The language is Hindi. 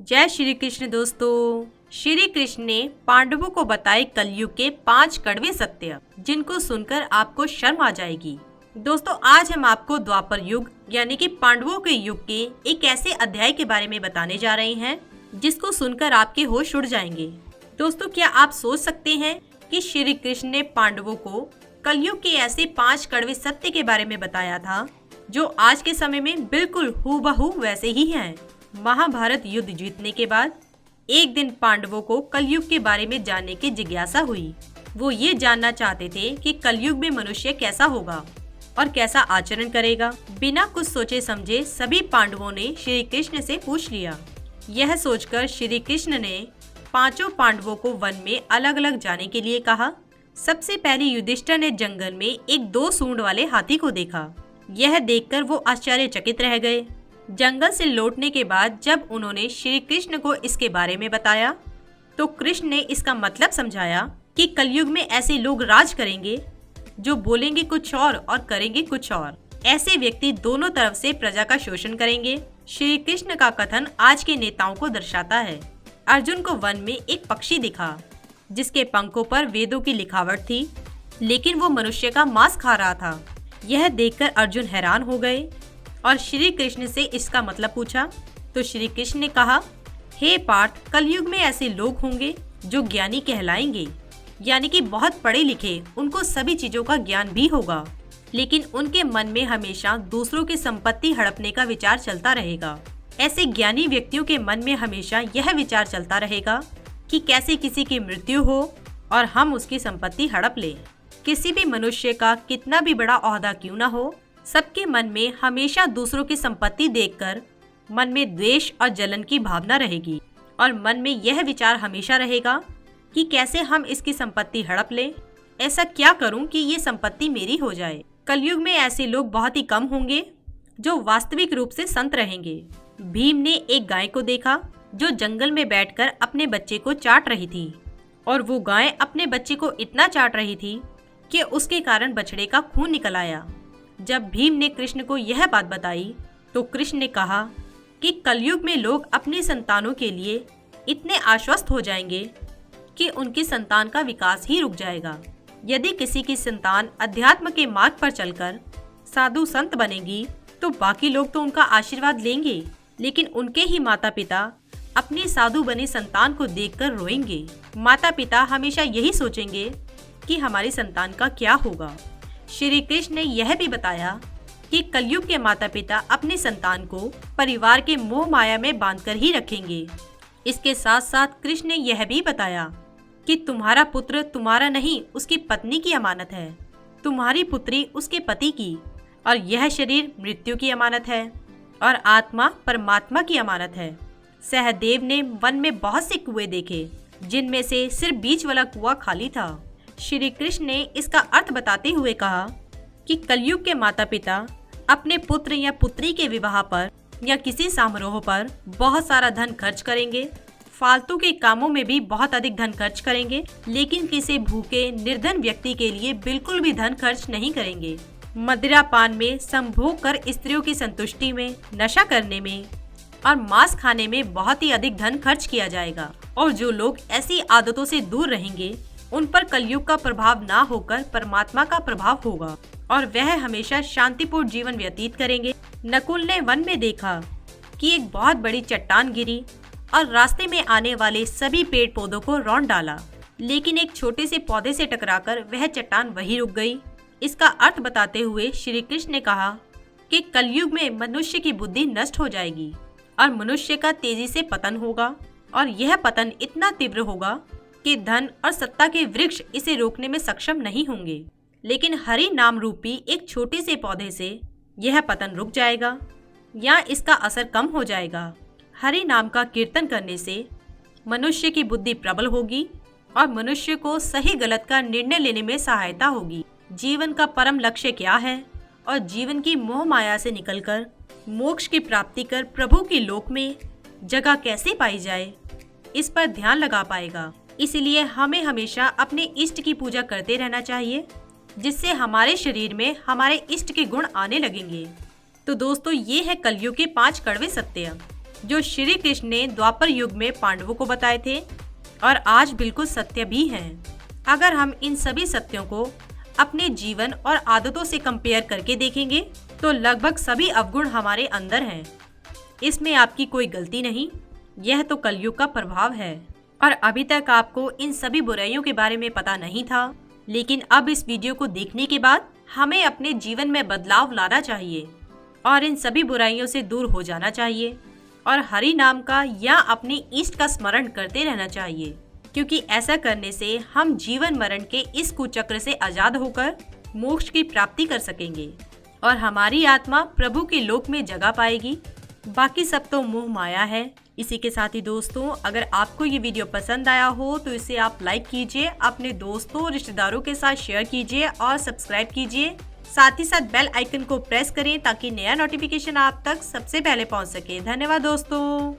जय श्री कृष्ण दोस्तों। श्री कृष्ण ने पांडवों को बताए कलयुग के 5 कड़वे सत्य, जिनको सुनकर आपको शर्म आ जाएगी। दोस्तों, आज हम आपको द्वापर युग यानी कि पांडवों के युग के एक ऐसे अध्याय के बारे में बताने जा रहे हैं जिसको सुनकर आपके होश उड़ जाएंगे। दोस्तों, क्या आप सोच सकते हैं कि श्री कृष्ण ने पांडवों को कलयुग के ऐसे 5 कड़वे सत्य के बारे में बताया था जो आज के समय में बिल्कुल हूबहू वैसे ही हैं। महाभारत युद्ध जीतने के बाद एक दिन पांडवों को कलयुग के बारे में जानने की जिज्ञासा हुई। वो ये जानना चाहते थे कि कलयुग में मनुष्य कैसा होगा और कैसा आचरण करेगा। बिना कुछ सोचे समझे सभी पांडवों ने श्री कृष्ण से पूछ लिया। यह सोचकर श्री कृष्ण ने 5 पांडवों को वन में अलग अलग जाने के लिए कहा। सबसे पहले युधिष्ठिर ने जंगल में एक 2 सूंड वाले हाथी को देखा। यह देखकर वो आश्चर्यचकित रह गए। जंगल से लौटने के बाद जब उन्होंने श्री कृष्ण को इसके बारे में बताया तो कृष्ण ने इसका मतलब समझाया कि कलयुग में ऐसे लोग राज करेंगे जो बोलेंगे कुछ और करेंगे कुछ और। ऐसे व्यक्ति दोनों तरफ से प्रजा का शोषण करेंगे। श्री कृष्ण का कथन आज के नेताओं को दर्शाता है। अर्जुन को वन में एक पक्षी दिखा जिसके पंखों पर वेदों की लिखावट थी, लेकिन वो मनुष्य का मांस खा रहा था। यह देखकर अर्जुन हैरान हो गए और श्री कृष्ण से इसका मतलब पूछा तो श्री कृष्ण ने कहा, हे पार्थ, कलयुग में ऐसे लोग होंगे जो ज्ञानी कहलाएंगे, यानी कि बहुत पढ़े लिखे, उनको सभी चीजों का ज्ञान भी होगा, लेकिन उनके मन में हमेशा दूसरों की संपत्ति हड़पने का विचार चलता रहेगा। ऐसे ज्ञानी व्यक्तियों के मन में हमेशा यह विचार चलता रहेगा कि कैसे किसी की मृत्यु हो और हम उसकी संपत्ति हड़प लें। किसी भी मनुष्य का कितना भी बड़ा ओहदा क्यों न हो, सबके मन में हमेशा दूसरों की संपत्ति देखकर मन में द्वेष और जलन की भावना रहेगी और मन में यह विचार हमेशा रहेगा कि कैसे हम इसकी संपत्ति हड़प लें। ऐसा क्या करूं कि ये संपत्ति मेरी हो जाए। कलयुग में ऐसे लोग बहुत ही कम होंगे जो वास्तविक रूप से संत रहेंगे। भीम ने एक गाय को देखा जो जंगल में बैठकर अपने बच्चे को चाट रही थी और वो गाय अपने बच्चे को इतना चाट रही थी कि उसके कारण बछड़े का खून निकल आया। जब भीम ने कृष्ण को यह बात बताई तो कृष्ण ने कहा कि कलयुग में लोग अपनी संतानों के लिए इतने आश्वस्त हो जाएंगे कि उनकी संतान का विकास ही रुक जाएगा। यदि किसी की संतान अध्यात्म के मार्ग पर चलकर साधु संत बनेगी तो बाकी लोग तो उनका आशीर्वाद लेंगे, लेकिन उनके ही माता पिता अपनी साधु बनी संतान को देखकर रोएंगे। माता पिता हमेशा यही सोचेंगे कि हमारी संतान का क्या होगा। श्री कृष्ण ने यह भी बताया कि कलयुग के माता पिता अपनी संतान को परिवार के मोह माया में बांधकर ही रखेंगे। इसके साथ साथ कृष्ण ने यह भी बताया कि तुम्हारा पुत्र तुम्हारा नहीं, उसकी पत्नी की अमानत है, तुम्हारी पुत्री उसके पति की, और यह शरीर मृत्यु की अमानत है और आत्मा परमात्मा की अमानत है। सहदेव ने वन में बहुत से कुएं देखे जिनमें से सिर्फ बीच वाला कुआं खाली था। श्री कृष्ण ने इसका अर्थ बताते हुए कहा कि कलयुग के माता पिता अपने पुत्र या पुत्री के विवाह पर या किसी समारोह पर बहुत सारा धन खर्च करेंगे, फालतू के कामों में भी बहुत अधिक धन खर्च करेंगे, लेकिन किसी भूखे निर्धन व्यक्ति के लिए बिल्कुल भी धन खर्च नहीं करेंगे। मदिरा पान में संभोग कर स्त्रियों की संतुष्टि में, नशा करने में और मांस खाने में बहुत ही अधिक धन खर्च किया जाएगा। और जो लोग ऐसी आदतों से दूर रहेंगे उन पर कलयुग का प्रभाव ना होकर परमात्मा का प्रभाव होगा और वह हमेशा शांतिपूर्ण जीवन व्यतीत करेंगे। नकुल ने वन में देखा कि एक बहुत बड़ी चट्टान गिरी और रास्ते में आने वाले सभी पेड़ पौधों को रौंद डाला, लेकिन एक छोटे से पौधे से टकराकर वह चट्टान वहीं रुक गई। इसका अर्थ बताते हुए श्री कृष्ण ने कहा कि कलयुग में मनुष्य की बुद्धि नष्ट हो जाएगी और मनुष्य का तेजी से पतन होगा, और यह पतन इतना तीव्र होगा कि धन और सत्ता के वृक्ष इसे रोकने में सक्षम नहीं होंगे, लेकिन हरि नाम रूपी एक छोटे से पौधे से यह पतन रुक जाएगा या इसका असर कम हो जाएगा। हरि नाम का कीर्तन करने से मनुष्य की बुद्धि प्रबल होगी और मनुष्य को सही गलत का निर्णय लेने में सहायता होगी। जीवन का परम लक्ष्य क्या है और जीवन की मोह माया से निकलकर मोक्ष की प्राप्ति कर प्रभु के लोक में जगह कैसे पाई जाए, इस पर ध्यान लगा पाएगा। इसलिए हमें हमेशा अपने इष्ट की पूजा करते रहना चाहिए, जिससे हमारे शरीर में हमारे इष्ट के गुण आने लगेंगे। तो दोस्तों, ये है कलयुग के 5 कड़वे सत्य। जो श्री कृष्ण ने द्वापर युग में पांडवों को बताए थे और आज बिल्कुल सत्य भी हैं। अगर हम इन सभी सत्यों को अपने जीवन और आदतों से कंपेयर करके देखेंगे तो लगभग सभी अवगुण हमारे अंदर हैं। इसमें आपकी कोई गलती नहीं, यह तो कलयुग का प्रभाव है। और अभी तक आपको इन सभी बुराइयों के बारे में पता नहीं था, लेकिन अब इस वीडियो को देखने के बाद हमें अपने जीवन में बदलाव लाना चाहिए और इन सभी बुराइयों से दूर हो जाना चाहिए और हरि नाम का या अपने इष्ट का स्मरण करते रहना चाहिए, क्योंकि ऐसा करने से हम जीवन मरण के इस कुचक्र से आजाद होकर मोक्ष की प्राप्ति कर सकेंगे और हमारी आत्मा प्रभु के लोक में जगह पाएगी। बाकी सब तो मोह माया है। इसी के साथ ही दोस्तों, अगर आपको ये वीडियो पसंद आया हो तो इसे आप लाइक कीजिए, अपने दोस्तों और रिश्तेदारों के साथ शेयर कीजिए और सब्सक्राइब कीजिए। साथ ही साथ बेल आइकन को प्रेस करें ताकि नया नोटिफिकेशन आप तक सबसे पहले पहुंच सके। धन्यवाद दोस्तों।